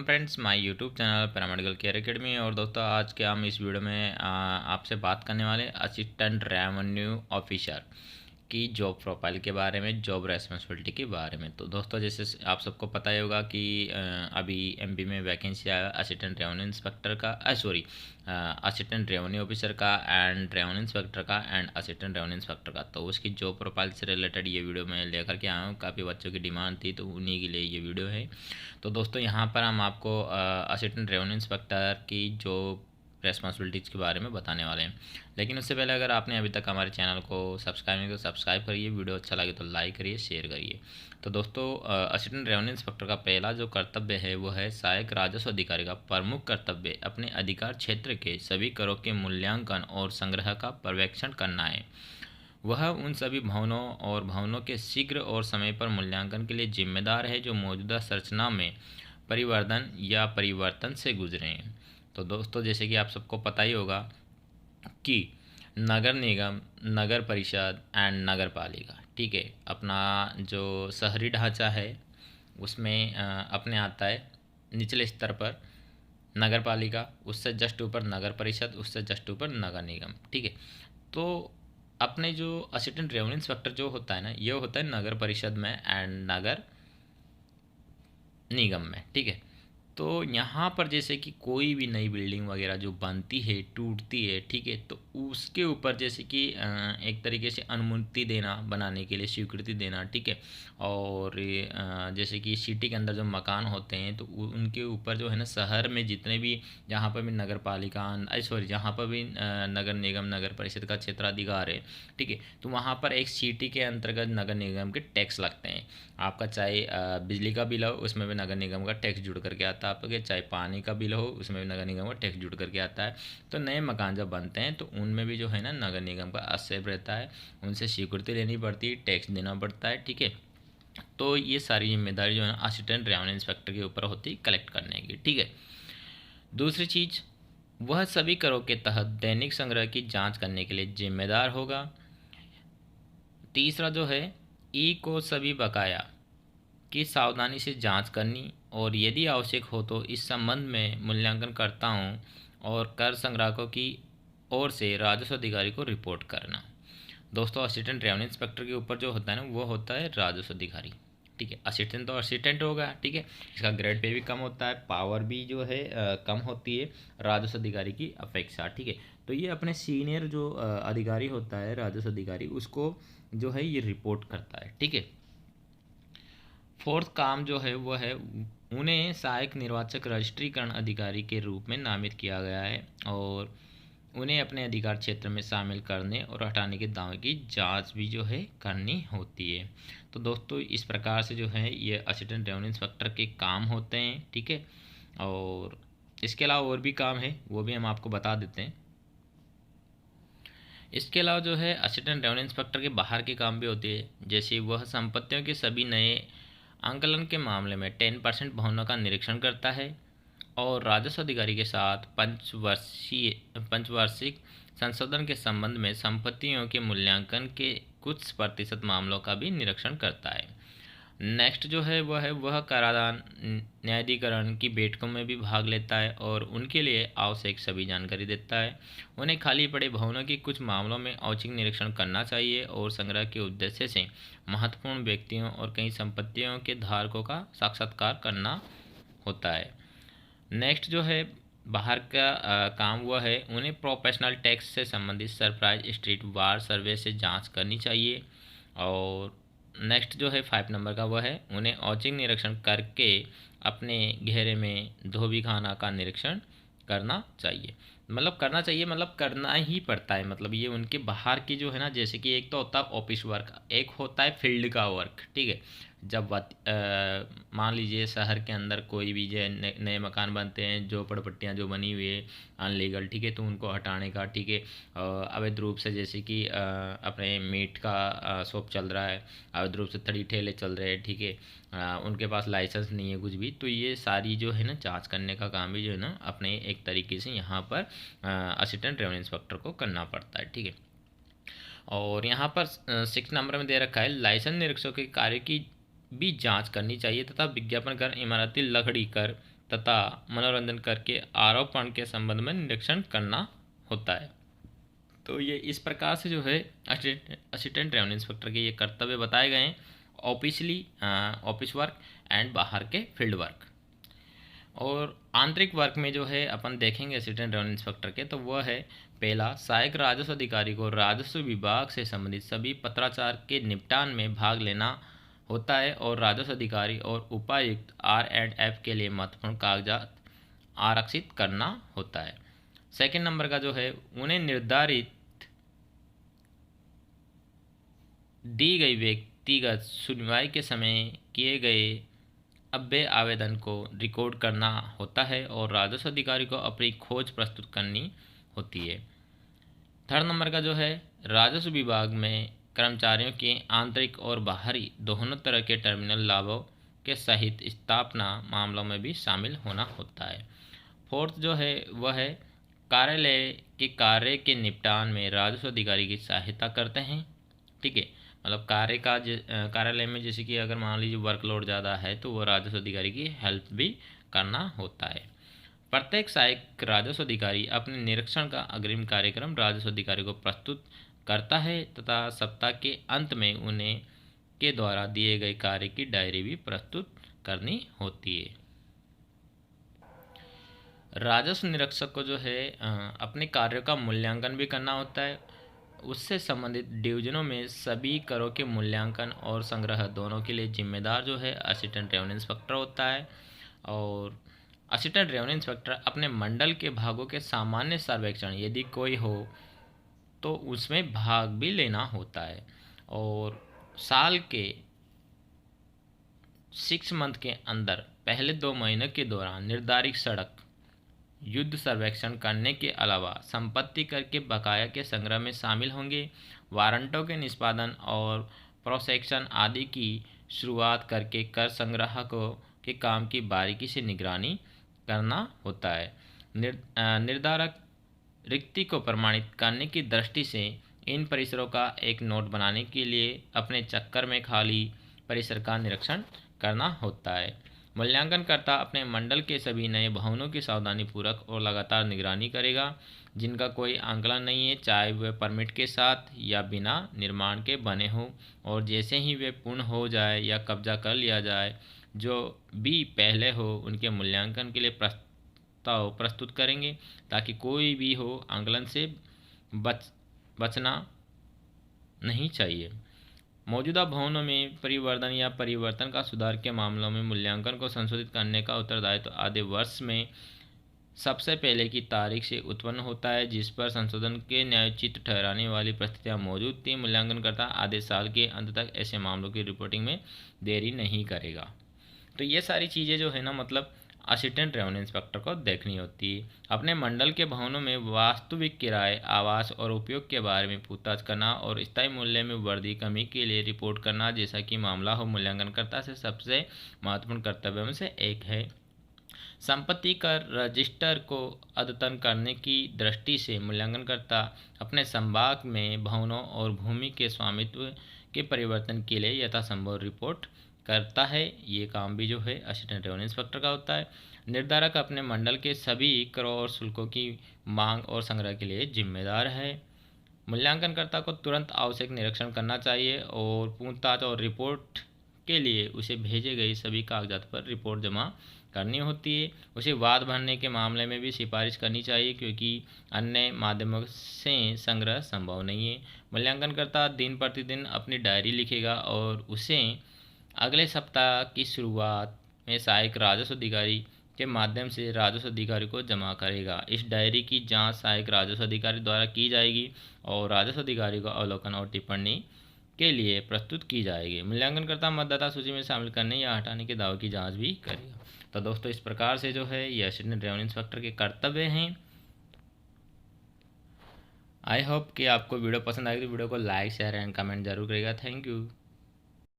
Friends my YouTube channel paramedical care academy. और दोस्तों आज के हम इस वीडियो में आपसे बात करने वाले असिस्टेंट रेवेन्यू ऑफिसर की जॉब प्रोफाइल के बारे में, जॉब रेस्पॉन्सिबिलिटी के बारे में। तो दोस्तों जैसे आप सबको पता ही होगा कि अभी एमपी में वैकेंसी आया असिस्टेंट रेवेन्यू इंस्पेक्टर का, असिस्टेंट रेवेन्यू ऑफिसर का एंड रेवेन्यू इंस्पेक्टर का एंड असिस्टेंट रेवेन्यू इंस्पेक्टर का। तो उसकी जॉब प्रोफाइल से रिलेटेड ये वीडियो मैं लेकर के आया हूँ। काफ़ी बच्चों की डिमांड थी तो उन्हीं के लिए ये वीडियो है। तो दोस्तों यहाँ पर हम आपको असिस्टेंट रेवेन्यू इंस्पेक्टर की जॉब रेस्पॉन्सिबिलिटीज़ के बारे में बताने वाले हैं। लेकिन उससे पहले अगर आपने अभी तक हमारे चैनल को सब्सक्राइब नहीं तो सब्सक्राइब करिए, वीडियो अच्छा लगे तो लाइक करिए, शेयर करिए। तो दोस्तों असिस्टेंट रेवेन्यू इंस्पेक्टर का पहला जो कर्तव्य है वो है सहायक राजस्व अधिकारी का प्रमुख कर्तव्य अपने अधिकार क्षेत्र के सभी करों के मूल्यांकन और संग्रह का पर्यवेक्षण करना है। वह उन सभी भवनों और भवनों के शीघ्र और समय पर मूल्यांकन के लिए जिम्मेदार है जो मौजूदा संरचना में परिवर्धन या परिवर्तन से गुजरे हैं। तो दोस्तों जैसे कि आप सबको पता ही होगा कि नगर निगम, नगर परिषद एंड नगर पालिका, ठीक है, अपना जो शहरी ढांचा है उसमें अपने आता है निचले स्तर पर नगर पालिका, उससे जस्ट ऊपर नगर परिषद, उससे जस्ट ऊपर नगर निगम, ठीक है। तो अपने जो असिस्टेंट रेवेन्यू इंस्पेक्टर जो होता है ना, ये होता है नगर परिषद में एंड नगर निगम में, ठीक है। तो यहाँ पर जैसे कि कोई भी नई बिल्डिंग वगैरह जो बनती है, टूटती है, ठीक है, तो उसके ऊपर जैसे कि एक तरीके से अनुमति देना, बनाने के लिए स्वीकृति देना, ठीक है। और जैसे कि सिटी के अंदर जो मकान होते हैं तो उनके ऊपर जो है ना, शहर में जितने भी, जहाँ पर भी नगर पालिका जहाँ पर भी नगर निगम, नगर परिषद का क्षेत्राधिकार है, ठीक है, तो वहाँ पर एक सिटी के अंतर्गत नगर निगम के टैक्स लगते हैं। आपका चाहे बिजली का बिल हो उसमें भी नगर निगम का टैक्स जुड़ करके आता है आपके, चाहे पानी का बिल हो उसमें भी नगर निगम का टैक्स जुड़ करके आता है। तो नए मकान जब बनते हैं तो उनमें भी जो है ना नगर निगम का हस्तक्षेप रहता है, उनसे स्वीकृति लेनी पड़ती है, टैक्स देना पड़ता है, ठीक है। तो ये सारी जिम्मेदारी जो है ना असिस्टेंट रेवेन्यू इंस्पेक्टर के ऊपर होती है कलेक्ट करने की, ठीक है। दूसरी चीज़, वह सभी करों के तहत दैनिक संग्रह की जाँच करने के लिए जिम्मेदार होगा। तीसरा जो है, ई को सभी बकाया की सावधानी से जांच करनी और यदि आवश्यक हो तो इस संबंध में मूल्यांकन करता हूँ और कर संग्राहकों की ओर से राजस्व अधिकारी को रिपोर्ट करना। दोस्तों असिस्टेंट रेवेन्यू इंस्पेक्टर के ऊपर जो होता है ना वो होता है राजस्व अधिकारी, ठीक है। असिस्टेंट तो असिस्टेंट होगा, ठीक है, इसका ग्रेड पे भी कम होता है, पावर भी जो है कम होती है राजस्व अधिकारी की अपेक्षा, ठीक है। तो ये अपने सीनियर जो अधिकारी होता है राजस्व अधिकारी, उसको जो है ये रिपोर्ट करता है, ठीक है। फोर्थ काम जो है वो है, उन्हें सहायक निर्वाचक रजिस्ट्रीकरण अधिकारी के रूप में नामित किया गया है और उन्हें अपने अधिकार क्षेत्र में शामिल करने और हटाने के दावे की जांच भी जो है करनी होती है। तो दोस्तों इस प्रकार से जो है ये असिस्टेंट रेवेन्यू इंस्पेक्टर के काम होते हैं, ठीक है। और इसके अलावा और भी काम है वो भी हम आपको बता देते हैं। इसके अलावा जो है असिस्टेंट रेवेन्यू इंस्पेक्टर के बाहर के काम भी होते हैं, जैसे वह संपत्तियों के सभी नए आंकलन के मामले में 10% भवनों का निरीक्षण करता है और राजस्व अधिकारी के साथ पंचवार्षिक संशोधन के संबंध में संपत्तियों के मूल्यांकन के कुछ प्रतिशत मामलों का भी निरीक्षण करता है। नेक्स्ट जो है वह कराधान न्यायाधिकरण की बैठकों में भी भाग लेता है और उनके लिए आवश्यक सभी जानकारी देता है। उन्हें खाली पड़े भवनों के कुछ मामलों में औचक निरीक्षण करना चाहिए और संग्रह के उद्देश्य से महत्वपूर्ण व्यक्तियों और कई संपत्तियों के धारकों का साक्षात्कार करना होता है। नेक्स्ट जो है बाहर का काम हुआ है, उन्हें प्रोफेशनल टैक्स से संबंधित सरप्राइज स्ट्रीट वार सर्वे से जांच करनी चाहिए। और नेक्स्ट जो है 5 नंबर का वह है, उन्हें औचक निरीक्षण करके अपने घेरे में धोबी खाना का निरीक्षण करना चाहिए। मतलब करना चाहिए, मतलब करना ही पड़ता है। मतलब ये उनके बाहर की जो है ना, जैसे कि एक तो होता है ऑफिस वर्क, एक होता है फील्ड का वर्क, ठीक है। जब मान लीजिए शहर के अंदर कोई भी जो नए मकान बनते हैं, झोपड़पट्टियाँ जो बनी हुई है अनलीगल, ठीक है, तो उनको हटाने का, ठीक है। अवैध रूप से जैसे कि अपने मीट का शॉप चल रहा है, अवैध रूप से थड़ी ठेले चल रहे हैं, ठीक है, उनके पास लाइसेंस नहीं है कुछ भी, तो ये सारी जो है ना जांच करने का काम भी जो है ना अपने एक तरीके से यहाँ पर असिस्टेंट रेवेन्यू इंस्पेक्टर को करना पड़ता है, ठीक है। और यहाँ पर 6 नंबर में दे रखा है, लाइसेंस निरीक्षकों के कार्य की भी जांच करनी चाहिए तथा विज्ञापन कर, इमारती लकड़ी कर, तथा मनोरंजन करके आरोपण के संबंध में निरीक्षण करना होता है। तो ये इस प्रकार से जो है असिस्टेंट रेवेन्यू इंस्पेक्टर के ये कर्तव्य बताए गए हैं, ऑफिस वर्क एंड बाहर के फील्ड वर्क। और आंतरिक वर्क में जो है अपन देखेंगे असिस्टेंट रेवेन्यू इंस्पेक्टर के, तो वह है पहला, सहायक राजस्व अधिकारी को राजस्व विभाग से संबंधित सभी पत्राचार के निपटान में भाग लेना होता है और राजस्व अधिकारी और उपायुक्त R&F के लिए महत्वपूर्ण कागजात आरक्षित करना होता है। सेकंड नंबर का जो है, उन्हें निर्धारित दी गई व्यक्तिगत सुनवाई के समय किए गए अव्यय आवेदन को रिकॉर्ड करना होता है और राजस्व अधिकारी को अपनी खोज प्रस्तुत करनी होती है। थर्ड नंबर का जो है, राजस्व विभाग में कर्मचारियों के आंतरिक और बाहरी दोनों तरह के टर्मिनल लाभों के सहित स्थापना मामलों में भी शामिल होना होता है। फोर्थ जो है वह है, कार्यालय के कार्य के निपटान में राजस्व अधिकारी की सहायता करते हैं। ठीक है, मतलब कार्यालय में जैसे कि अगर मान लीजिए वर्कलोड ज़्यादा है तो वो राजस्व अधिकारी की हेल्प भी करना होता है। प्रत्येक सहायक राजस्व अधिकारी अपने निरीक्षण का अग्रिम कार्यक्रम राजस्व अधिकारी को प्रस्तुत करता है तथा सप्ताह के अंत में उन्हें के द्वारा दिए गए कार्य की डायरी भी प्रस्तुत करनी होती है। राजस्व निरीक्षक को जो है अपने कार्यों का मूल्यांकन भी करना होता है। उससे संबंधित डिवीजनों में सभी करों के मूल्यांकन और संग्रह दोनों के लिए जिम्मेदार जो है असिस्टेंट रेवेन्यू इंस्पेक्टर होता है। और असिस्टेंट रेवेन्यू इंस्पेक्टर अपने मंडल के भागों के सामान्य सर्वेक्षण यदि कोई हो तो उसमें भाग भी लेना होता है। और साल के 6 मंथ के अंदर पहले 2 महीनों के दौरान निर्धारित सड़क युद्ध सर्वेक्षण करने के अलावा संपत्ति कर के बकाया के संग्रह में शामिल होंगे। वारंटों के निष्पादन और प्रोसेक्शन आदि की शुरुआत करके कर संग्रह के काम की बारीकी से निगरानी करना होता है। निर्धारक रिक्ति को प्रमाणित करने की दृष्टि से इन परिसरों का एक नोट बनाने के लिए अपने चक्कर में खाली परिसर का निरीक्षण करना होता है। मूल्यांकनकर्ता अपने मंडल के सभी नए भवनों की सावधानीपूर्वक और लगातार निगरानी करेगा जिनका कोई आंकलन नहीं है, चाहे वे परमिट के साथ या बिना निर्माण के बने हों। और जैसे ही वे पूर्ण हो जाए या कब्जा कर लिया जाए, जो भी पहले हो उनके मूल्यांकन के लिए प्रस्ताव प्रस्तुत करेंगे ताकि कोई भी हो आंकलन से बचना नहीं चाहिए। मौजूदा भवनों में परिवर्तन या परिवर्तन का सुधार के मामलों में मूल्यांकन को संशोधित करने का उत्तरदायित्व आधे वर्ष में सबसे पहले की तारीख से उत्पन्न होता है जिस पर संशोधन के न्यायोचित ठहराने वाली परिस्थितियां मौजूद थी। मूल्यांकनकर्ता आधे साल के अंत तक ऐसे मामलों की रिपोर्टिंग में देरी नहीं करेगा। तो ये सारी चीज़ें जो है ना, मतलब असिस्टेंट रेवेन्यू इंस्पेक्टर को देखनी होती है। अपने मंडल के भवनों में वास्तविक किराए, आवास और उपयोग के बारे में पूछताछ करना और स्थायी मूल्य में वृद्धि कमी के लिए रिपोर्ट करना जैसा कि मामला हो, मूल्यांकनकर्ता से सबसे महत्वपूर्ण कर्तव्यों में से एक है। संपत्ति कर रजिस्टर को अद्यतन करने की दृष्टि से मूल्यांकनकर्ता अपने संभाग में भवनों और भूमि के स्वामित्व के परिवर्तन के लिए यथासंभव रिपोर्ट करता है। ये काम भी जो है असिस्टेंट रेवेन्यू इंस्पेक्टर का होता है। निर्धारक अपने मंडल के सभी करों और शुल्कों की मांग और संग्रह के लिए जिम्मेदार है। मूल्यांकनकर्ता को तुरंत आवश्यक निरीक्षण करना चाहिए और पूछताछ और रिपोर्ट के लिए उसे भेजे गए सभी कागजात पर रिपोर्ट जमा करनी होती है। उसे वाद भरने के मामले में भी सिफारिश करनी चाहिए क्योंकि अन्य माध्यमों से संग्रह संभव नहीं है। मूल्यांकनकर्ता दिन प्रतिदिन अपनी डायरी लिखेगा और उसे अगले सप्ताह की शुरुआत में सहायक राजस्व अधिकारी के माध्यम से राजस्व अधिकारी को जमा करेगा। इस डायरी की जांच सहायक राजस्व अधिकारी द्वारा की जाएगी और राजस्व अधिकारी को अवलोकन और टिप्पणी के लिए प्रस्तुत की जाएगी। मूल्यांकनकर्ता मतदाता सूची में शामिल करने या हटाने के दावे की जांच भी करेगा। तो दोस्तों, इस प्रकार से जो है ये असिस्टेंट रेवेन्यू इंस्पेक्टर के कर्तव्य हैं। आई होप कि आपको वीडियो पसंद आएगी तो वीडियो को लाइक, शेयर एंड कमेंट जरूर करेगा। Thank you.